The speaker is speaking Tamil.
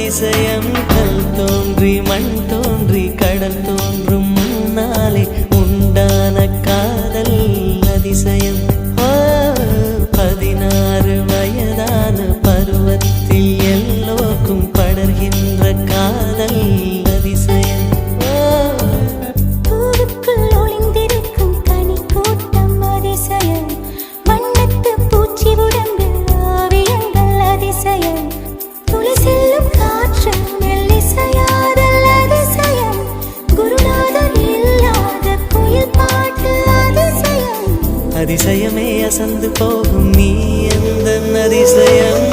அதிசயம் கல் தோன்றி மண் தோன்றி கடல் தோன்றும் முன்னாலே உண்டான காதல் அதிசயம் 16 வயதான பருவத்தில் எல்லோருக்கும் படர்கின்ற காதல் அதிசயம் பூவுக்குள் ஒளிந்திருக்கும் கனி கூட்டம் அதிசயம் வண்ணத்து பூச்சி உடம்பு ஆவியங்கள் அதிசயம் துளி செல்லும் காற்று மெல்லிசையாதல் அதிசயம் குருநாதர் இல்லாத குயில் பாட்டு அதிசயம் அதிசயமே அசந்து போகும் நீ எந்த அதிசயம்